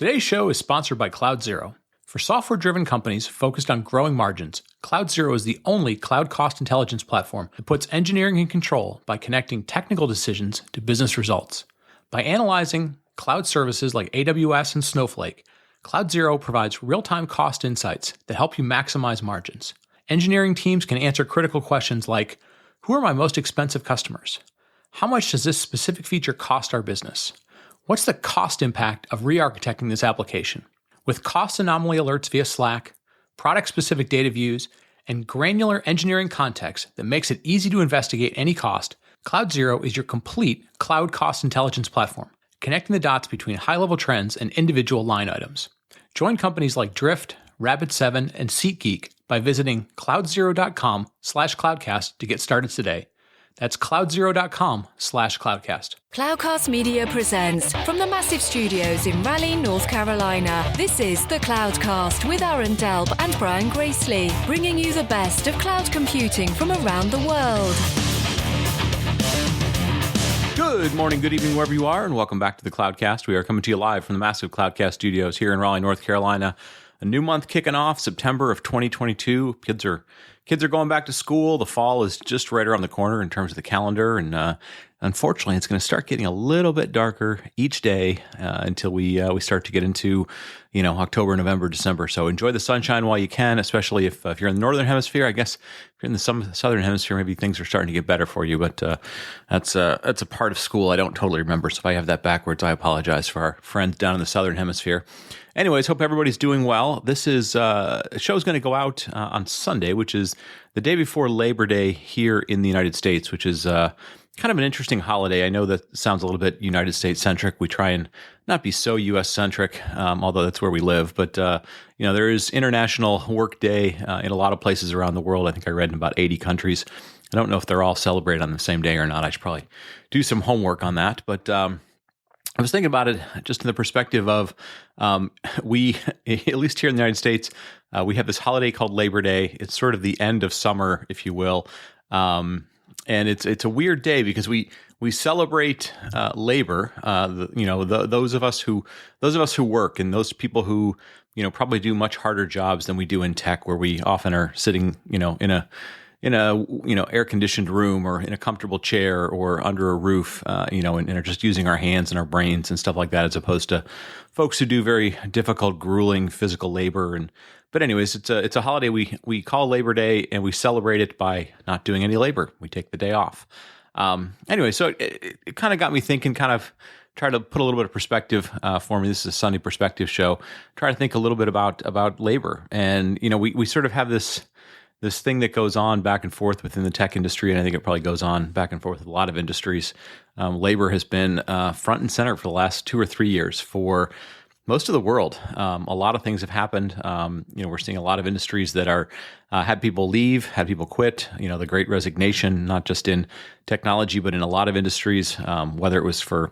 Today's show is sponsored by Cloud Zero. For software-driven companies focused on growing margins, Cloud Zero is the only cloud cost intelligence platform that puts engineering in control by connecting technical decisions to business results. By analyzing cloud services like AWS and Snowflake, Cloud Zero provides real-time cost insights that help you maximize margins. Engineering teams can answer critical questions like, who are my most expensive customers? How much does this specific feature cost our business? What's the cost impact of re-architecting this application? With cost anomaly alerts via Slack, product-specific data views, and granular engineering context that makes it easy to investigate any cost, Cloud Zero is your complete cloud cost intelligence platform, connecting the dots between high-level trends and individual line items. Join companies like Drift, Rapid7, and SeatGeek by visiting cloudzero.com/cloudcast to get started today. That's cloudzero.com/cloudcast. Cloudcast Media presents from the massive studios in Raleigh, North Carolina. This is the Cloudcast with Aaron Delp and Brian Gracely, bringing you the best of cloud computing from around the world. Good morning, good evening, wherever you are, and welcome back to the Cloudcast. We are coming to you live from the massive Cloudcast studios here in Raleigh, North Carolina. A new month kicking off, September of 2022. Kids are going back to school. The fall is just right around the corner in terms of the calendar, and unfortunately, it's going to start getting a little bit darker each day until we start to get into October, November, December. So enjoy the sunshine while you can, especially if you're in the northern hemisphere. I guess if you're in the southern hemisphere, maybe things are starting to get better for you. But that's a part of school I don't totally remember. So if I have that backwards, I apologize for our friends down in the southern hemisphere. Anyways, hope everybody's doing well. This is a show's going to go out on Sunday, which is the day before Labor Day here in the United States, which is kind of an interesting holiday. I know that sounds a little bit United States centric. We try and not be so U.S. centric, although that's where we live. But there is International Work Day in a lot of places around the world. I think I read in about 80 countries. I don't know if they're all celebrated on the same day or not. I should probably do some homework on that. But I was thinking about it just in the perspective of we, at least here in the United States, we have this holiday called Labor Day. It's sort of the end of summer, if you will. And it's a weird day because we celebrate labor. Those of us who work, and those people who probably do much harder jobs than we do in tech, where we often are sitting in a air conditioned room or in a comfortable chair or under a roof, and are just using our hands and our brains and stuff like that, as opposed to folks who do very difficult, grueling physical labor. But anyways, it's a holiday we call Labor Day, and we celebrate it by not doing any labor. We take the day off. So it kind of got me thinking, kind of try to put a little bit of perspective for me. This is a Sunday perspective show. Try to think a little bit about labor, and we sort of have this thing that goes on back and forth within the tech industry, and I think it probably goes on back and forth with a lot of industries. Labor has been front and center for the last 2 or 3 years for most of the world. A lot of things have happened. We're seeing a lot of industries that are had people leave, had people quit. The Great Resignation, not just in technology, but in a lot of industries, whether it was for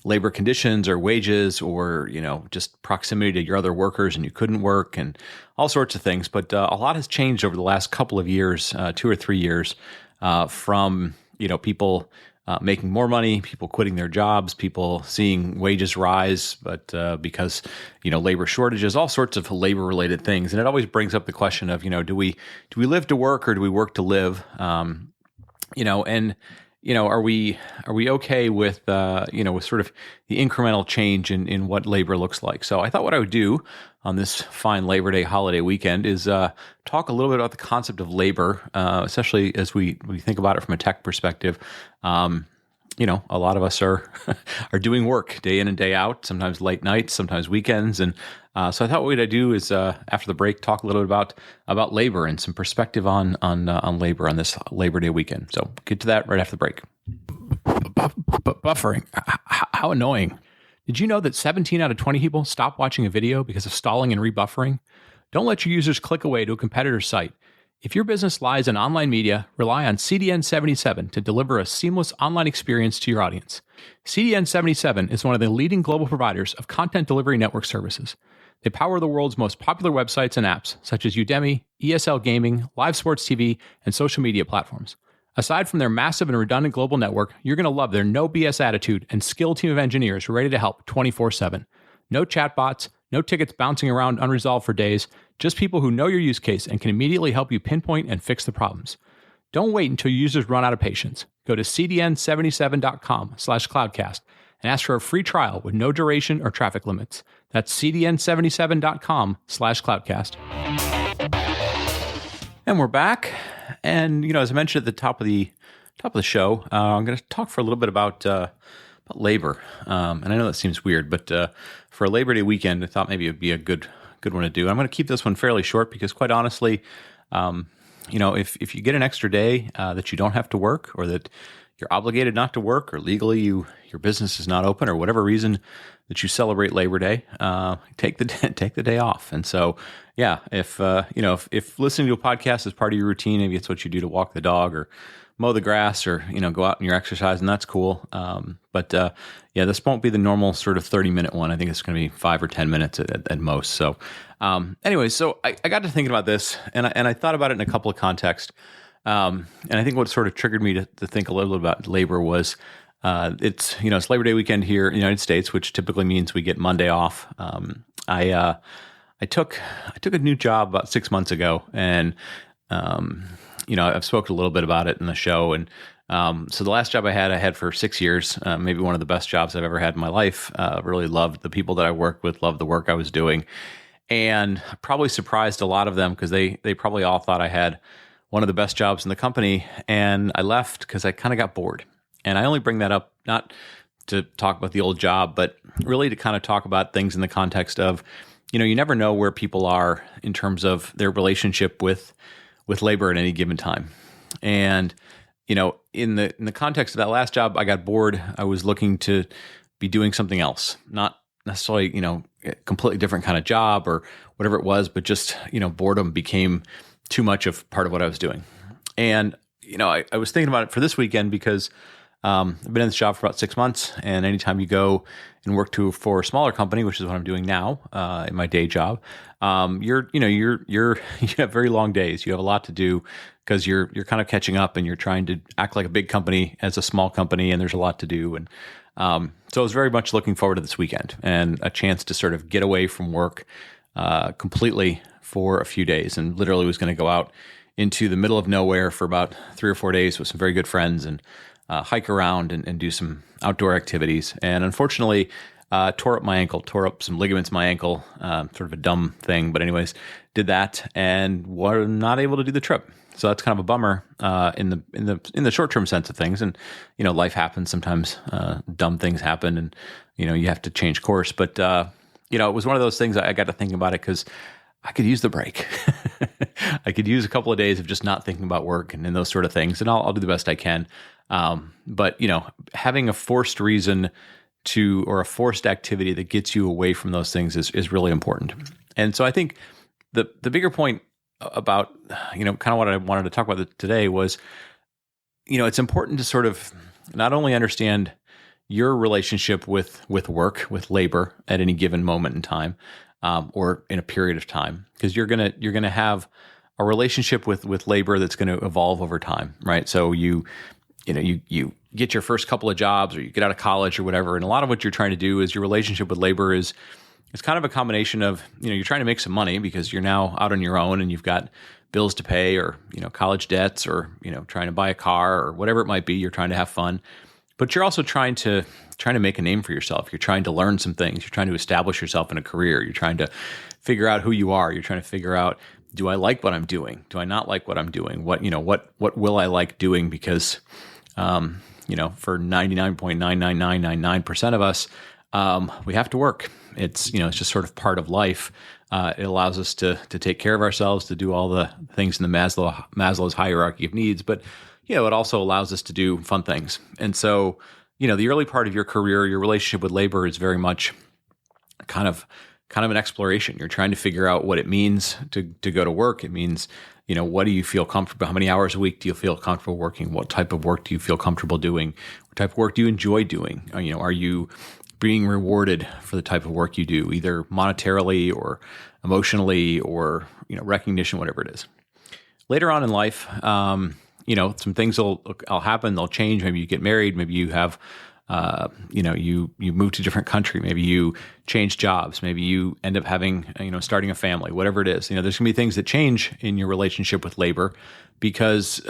labor conditions or wages or just proximity to your other workers and you couldn't work and all sorts of things. But a lot has changed over the last couple of years, 2 or 3 years, from people making more money, people quitting their jobs, people seeing wages rise, but because labor shortages, all sorts of labor-related things, and it always brings up the question of do we live to work or do we work to live? Are we okay with with sort of the incremental change in what labor looks like? So I thought what I would do on this fine Labor Day holiday weekend is talk a little bit about the concept of labor, especially as we think about it from a tech perspective. A lot of us are doing work day in and day out, sometimes late nights, sometimes weekends. And so I thought what I'd do is after the break, talk a little bit about labor and some perspective on labor on this Labor Day weekend. So get to that right after the break. Buffering. How annoying. Did you know that 17 out of 20 people stop watching a video because of stalling and rebuffering? Don't let your users click away to a competitor's site. If your business lies in online media, rely on CDN77 to deliver a seamless online experience to your audience. CDN77 is one of the leading global providers of content delivery network services. They power the world's most popular websites and apps, such as Udemy, ESL Gaming, live sports TV, and social media platforms. Aside from their massive and redundant global network, you're going to love their no BS attitude and skilled team of engineers ready to help 24/7. No chatbots, no tickets bouncing around unresolved for days, just people who know your use case and can immediately help you pinpoint and fix the problems. Don't wait until users run out of patience. Go to cdn77.com/cloudcast and ask for a free trial with no duration or traffic limits. That's cdn77.com/cloudcast. And we're back. And, as I mentioned at the top of the show, I'm going to talk for a little bit about labor. And I know that seems weird, but for a Labor Day weekend, I thought maybe it'd be a good one to do. I'm going to keep this one fairly short because, quite honestly, if you get an extra day that you don't have to work, or that you're obligated not to work, or legally your business is not open, or whatever reason that you celebrate Labor Day, take the day off. And so, yeah, if listening to a podcast is part of your routine, maybe it's what you do to walk the dog or mow the grass, or go out and you're exercising, that's cool. But this won't be the normal sort of 30-minute one. I think it's going to be 5 or 10 minutes at most. So anyway, so I got to thinking about this, and I thought about it in a couple of contexts. And I think what sort of triggered me to think a little bit about labor was it's Labor Day weekend here in the United States, which typically means we get Monday off. I took a new job about 6 months ago, and I've spoken a little bit about it in the show. And so the last job I had for 6 years, maybe one of the best jobs I've ever had in my life. Really loved the people that I worked with, loved the work I was doing, and probably surprised a lot of them because they probably all thought I had one of the best jobs in the company. And I left because I kind of got bored. And I only bring that up not to talk about the old job, but really to kind of talk about things in the context of, you never know where people are in terms of their relationship with labor at any given time. And, in the context of that last job, I got bored. I was looking to be doing something else, not necessarily, a completely different kind of job or whatever it was, but just, boredom became too much of part of what I was doing. And, I was thinking about it for this weekend because I've been in this job for about 6 months, and anytime you go and work for a smaller company, which is what I'm doing now in my day job, you have very long days. You have a lot to do because you're kind of catching up, and you're trying to act like a big company as a small company, and there's a lot to do. And so I was very much looking forward to this weekend and a chance to sort of get away from work completely for a few days, and literally was going to go out into the middle of nowhere for about 3 or 4 days with some very good friends and hike around and do some outdoor activities. And unfortunately, tore up some ligaments in my ankle, sort of a dumb thing. But anyways, did that and were not able to do the trip. So that's kind of a bummer in the short-term sense of things. And, life happens sometimes, dumb things happen, and, you have to change course. But, it was one of those things I got to thinking about it because I could use the break. I could use a couple of days of just not thinking about work and those sort of things. And I'll do the best I can. But, having a forced reason or a forced activity that gets you away from those things is really important. And so I think the bigger point about, kind of what I wanted to talk about today was, it's important to sort of not only understand your relationship with work, with labor at any given moment in time, or in a period of time, because you're gonna have a relationship with labor that's going to evolve over time, right? So you get your first couple of jobs, or you get out of college or whatever, and a lot of what you're trying to do is your relationship with labor is kind of a combination of, you're trying to make some money because you're now out on your own and you've got bills to pay, or college debts, or trying to buy a car or whatever it might be. You're trying to have fun, but you're also trying to make a name for yourself. You're trying to learn some things. You're trying to establish yourself in a career. You're trying to figure out who you are. You're trying to figure out, do I like what I'm doing? Do I not like what I'm doing? What will I like doing? Because, for 99.99999% of us, we have to work. It's just sort of part of life. It allows us to take care of ourselves, to do all the things in the Maslow's hierarchy of needs, but it also allows us to do fun things. And so, the early part of your career, your relationship with labor is very much kind of an exploration. You're trying to figure out what it means to go to work. It means, what do you feel comfortable? How many hours a week do you feel comfortable working? What type of work do you feel comfortable doing? What type of work do you enjoy doing? Are you being rewarded for the type of work you do, either monetarily or emotionally or, recognition, whatever it is. Later on in life, some things will happen. They'll change. Maybe you get married. Maybe you have you move to a different country, maybe you change jobs, maybe you end up having, starting a family, whatever it is. There's going to be things that change in your relationship with labor because,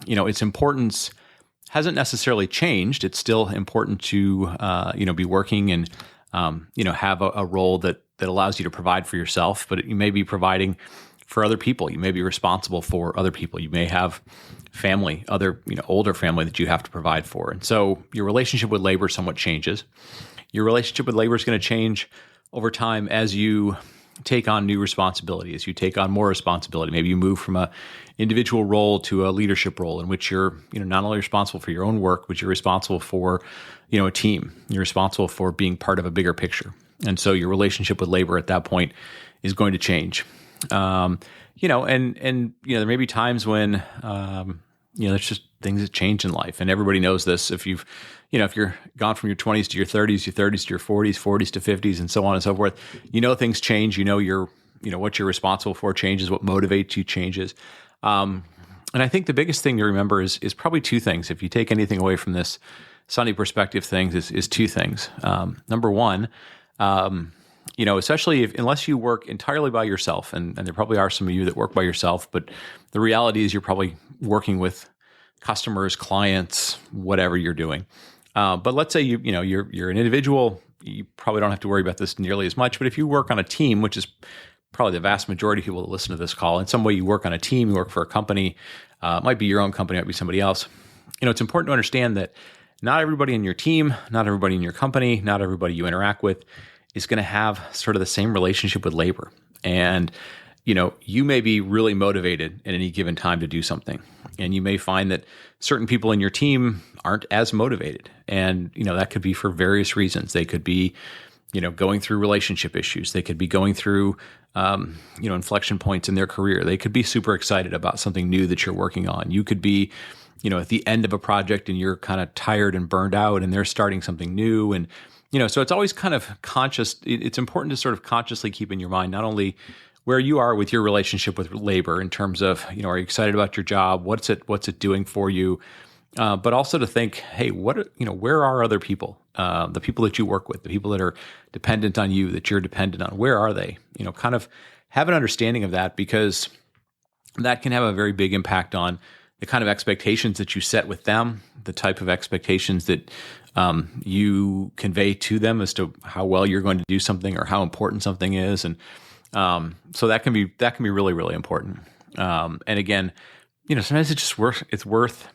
its importance hasn't necessarily changed. It's still important to, be working and, have a role that allows you to provide for yourself, but you may be providing for other people. You may be responsible for other people. You may have family, other, older family that you have to provide for. And so your relationship with labor somewhat changes. Your relationship with labor is going to change over time as you take on new responsibility, as you take on more responsibility. Maybe you move from a individual role to a leadership role in which you're, not only responsible for your own work, but you're responsible for, a team. You're responsible for being part of a bigger picture. And so your relationship with labor at that point is going to change. There may be times when, there's just things that change in life, and everybody knows this. If you're gone from your 20s to your 30s, your 30s to your 40s, 40s to 50s, and so on and so forth, things change. What you're responsible for changes. What motivates you changes. And I think the biggest thing to remember is probably two things. If you take anything away from this Sunday perspective things, is two things. Number one, especially unless you work entirely by yourself, and there probably are some of you that work by yourself, but the reality is you're probably working with customers, clients, whatever you're doing. But let's say you're an individual, you probably don't have to worry about this nearly as much. But if you work on a team, which is probably the vast majority of people that listen to this call, in some way you work on a team, you work for a company, it might be your own company, it might be somebody else. It's important to understand that not everybody in your team, not everybody in your company, not everybody you interact with is going to have sort of the same relationship with labor. And, you may be really motivated at any given time to do something. And you may find that certain people in your team aren't as motivated. And, that could be for various reasons. They could be, going through relationship issues. They could be going through, inflection points in their career. They could be super excited about something new that you're working on. You could be, at the end of a project and you're kind of tired and burned out and they're starting something new. And, so it's always kind of conscious. It's important to sort of consciously keep in your mind, not only where you are with your relationship with labor in terms of, are you excited about your job? What's it doing for you? But also to think, hey, where are other people? The people that you work with, the people that are dependent on you, that you're dependent on, where are they? Kind of have an understanding of that, because that can have a very big impact on the kind of expectations that you set with them, the type of expectations that you convey to them as to how well you're going to do something or how important something is. And so that can be really, really important. And again, sometimes it's worth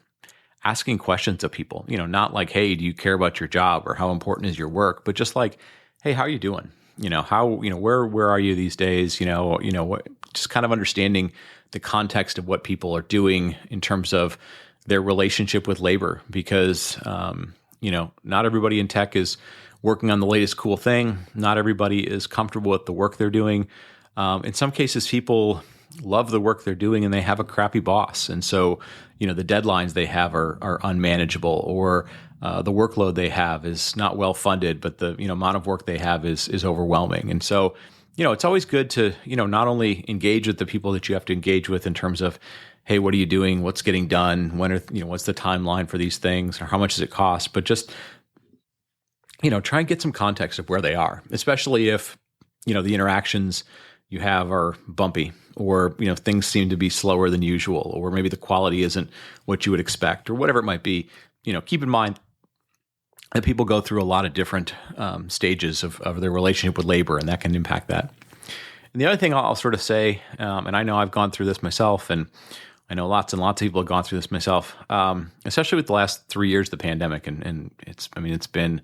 asking questions of people, not like, hey, do you care about your job or how important is your work, but just like, hey, how are you doing? Where are you these days? What, just kind of understanding the context of what people are doing in terms of their relationship with labor, because, not everybody in tech is working on the latest cool thing. Not everybody is comfortable with the work they're doing. In some cases, people love the work they're doing and they have a crappy boss. And so, the deadlines they have are unmanageable, or the workload they have is not well funded, but the amount of work they have is overwhelming. And so, it's always good to, not only engage with the people that you have to engage with in terms of, hey, what are you doing? What's getting done? What's the timeline for these things, or how much does it cost? But just, try and get some context of where they are, especially if, the interactions you have are bumpy, or, things seem to be slower than usual, or maybe the quality isn't what you would expect, or whatever it might be. Keep in mind that people go through a lot of different stages of their relationship with labor, and that can impact that. And the other thing I'll sort of say, and I know I've gone through this myself, and I know lots and lots of people have gone through this myself, especially with the last 3 years of the pandemic, and it's been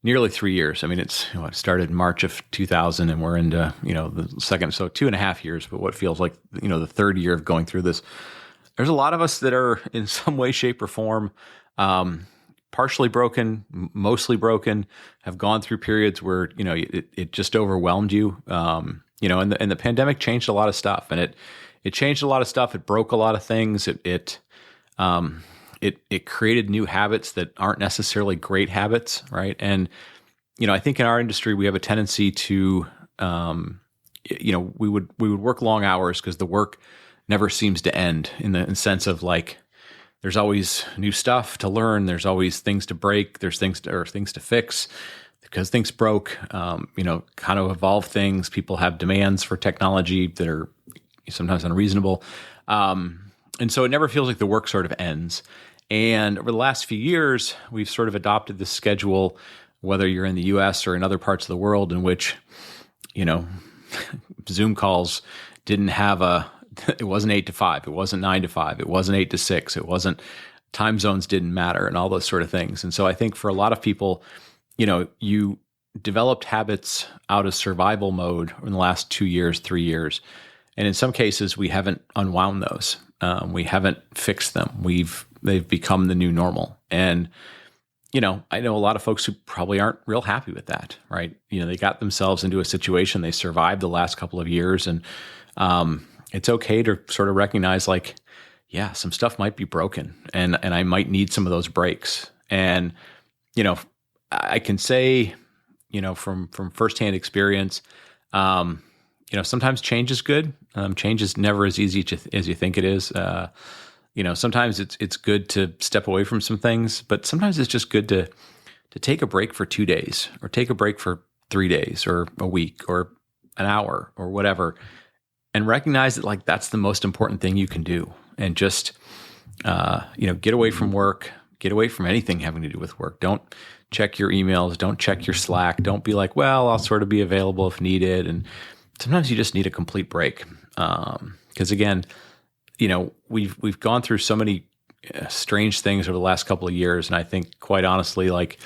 nearly 3 years. It started in March of 2000, and we're into the second, so 2.5 years, but what feels like the third year of going through this. There's a lot of us that are in some way, shape, or form partially broken, mostly broken, have gone through periods where it just overwhelmed you. And the pandemic changed a lot of stuff, and it changed a lot of stuff. It broke a lot of things. It created new habits that aren't necessarily great habits, right? And I think in our industry we have a tendency to we would work long hours because the work never seems to end, in the sense of like there's always new stuff to learn. There's always things to break. There's things to fix because things broke. Kind of evolve things. People have demands for technology that are sometimes unreasonable. And so it never feels like the work sort of ends. And over the last few years, we've sort of adopted this schedule, whether you're in the US or in other parts of the world, in which, Zoom calls didn't have it wasn't 8 to 5, it wasn't 9 to 5, it wasn't 8 to 6, it wasn't, time zones didn't matter and all those sort of things. And so I think for a lot of people, you developed habits out of survival mode in the last 2 years, 3 years. And in some cases, we haven't unwound those. We haven't fixed them. They've become the new normal. And, I know a lot of folks who probably aren't real happy with that, right? They got themselves into a situation, they survived the last couple of years. And it's okay to sort of recognize like, yeah, some stuff might be broken and I might need some of those breaks. And, I can say, from firsthand experience, sometimes change is good. Change is never as easy as you think it is. Sometimes it's good to step away from some things, but sometimes it's just good to take a break for 2 days or take a break for 3 days or a week or an hour or whatever, and recognize that like that's the most important thing you can do. And just get away from work, get away from anything having to do with work. Don't check your emails, don't check your Slack. Don't be like, well, I'll sort of be available if needed. And sometimes you just need a complete break. Because again, we've gone through so many strange things over the last couple of years. And I think quite honestly, like,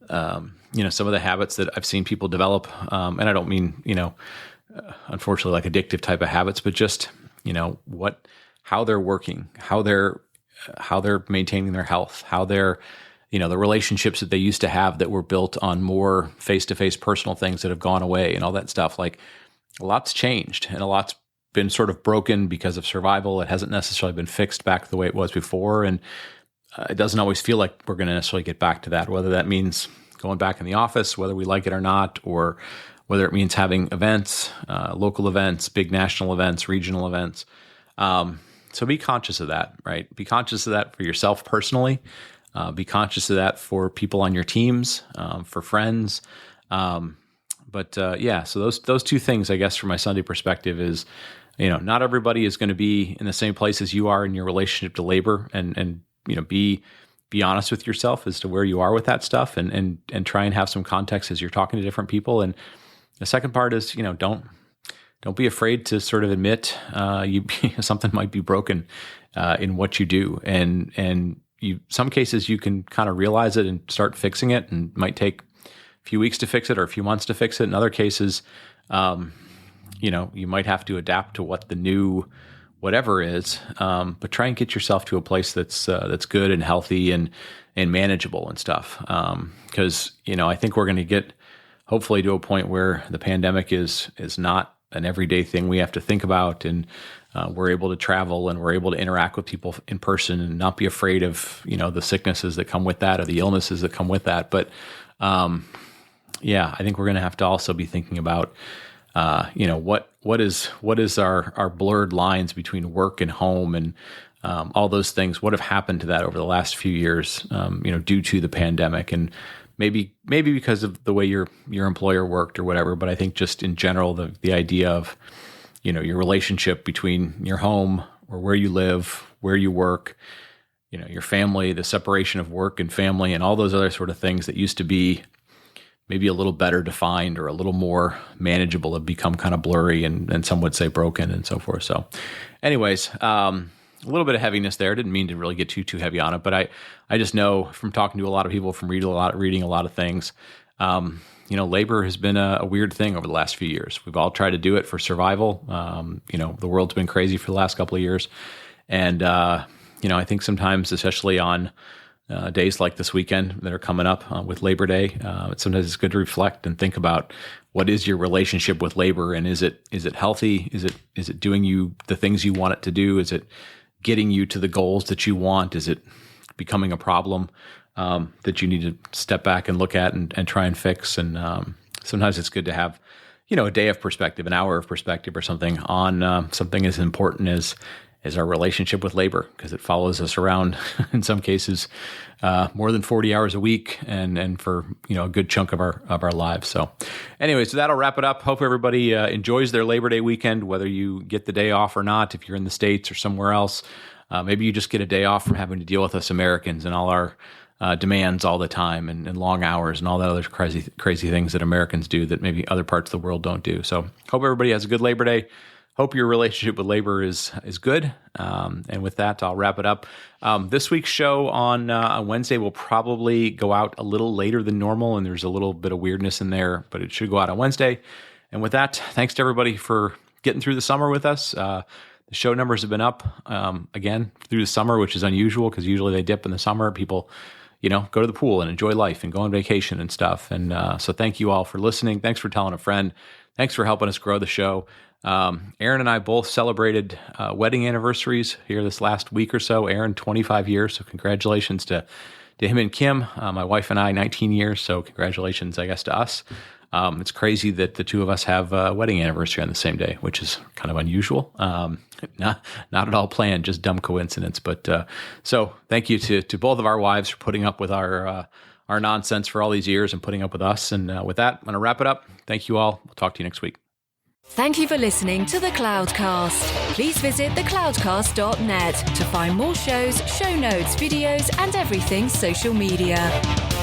some of the habits that I've seen people develop, and I don't mean, unfortunately like addictive type of habits, but just, how they're working, how they're maintaining their health, how they're, the relationships that they used to have that were built on more face-to-face personal things that have gone away and all that stuff. Like a lot's changed and a lot's been sort of broken because of survival. It hasn't necessarily been fixed back the way it was before. And it doesn't always feel like we're going to necessarily get back to that, whether that means going back in the office, whether we like it or not, or whether it means having events, local events, big national events, regional events. So be conscious of that, right? Be conscious of that for yourself personally. Be conscious of that for people on your teams, for friends. So those two things, I guess, from my Sunday perspective is, not everybody is going to be in the same place as you are in your relationship to labor, and be honest with yourself as to where you are with that stuff, and try and have some context as you're talking to different people. And the second part is, don't be afraid to sort of admit something might be broken in what you do, and some cases you can kind of realize it and start fixing it, and it might take a few weeks to fix it or a few months to fix it. In other cases, you might have to adapt to what the new whatever is, but try and get yourself to a place that's good and healthy and manageable and stuff. Because I think we're going to get hopefully to a point where the pandemic is not an everyday thing we have to think about, and we're able to travel and we're able to interact with people in person and not be afraid of the sicknesses that come with that or the illnesses that come with that. But I think we're going to have to also be thinking about what is our blurred lines between work and home, and all those things. What have happened to that over the last few years, due to the pandemic, and maybe because of the way your employer worked or whatever. But I think just in general, the idea of your relationship between your home or where you live, where you work, your family, the separation of work and family, and all those other sort of things that used to be maybe a little better defined or a little more manageable have become kind of blurry and some would say broken and so forth. So anyways, a little bit of heaviness there. Didn't mean to really get too heavy on it, but I just know from talking to a lot of people, from reading a lot of things, labor has been a weird thing over the last few years. We've all tried to do it for survival. The world's been crazy for the last couple of years. And, I think sometimes, especially on days like this weekend that are coming up with Labor Day, sometimes it's good to reflect and think about what is your relationship with labor, and is it healthy? Is it doing you the things you want it to do? Is it getting you to the goals that you want? Is it becoming a problem that you need to step back and look at and try and fix? And sometimes it's good to have a day of perspective, an hour of perspective or something on something as important as is our relationship with labor, because it follows us around in some cases more than 40 hours a week, and for a good chunk of our lives. So anyway, so that'll wrap it up. Hope everybody enjoys their Labor Day weekend, whether you get the day off or not. If you're in the States or somewhere else, maybe you just get a day off from having to deal with us Americans and all our demands all the time, and long hours and all the other crazy things that Americans do that maybe other parts of the world don't do. So hope everybody has a good Labor Day. Hope your relationship with labor is good. And with that, I'll wrap it up. This week's show on Wednesday will probably go out a little later than normal, and there's a little bit of weirdness in there, but it should go out on Wednesday. And with that, thanks to everybody for getting through the summer with us. The show numbers have been up again through the summer, which is unusual because usually they dip in the summer. People, go to the pool and enjoy life and go on vacation and stuff. And so thank you all for listening. Thanks for telling a friend. Thanks for helping us grow the show. Aaron and I both celebrated wedding anniversaries here this last week or so. Aaron, 25 years, so congratulations to him and Kim. My wife and I, 19 years, so congratulations, I guess, to us. It's crazy that the two of us have a wedding anniversary on the same day, which is kind of unusual. Not at all planned, just dumb coincidence. But so thank you to both of our wives for putting up with our nonsense for all these years and putting up with us. And with that, I'm going to wrap it up. Thank you all. We'll talk to you next week. Thank you for listening to The Cloudcast. Please visit thecloudcast.net to find more shows, show notes, videos, and everything social media.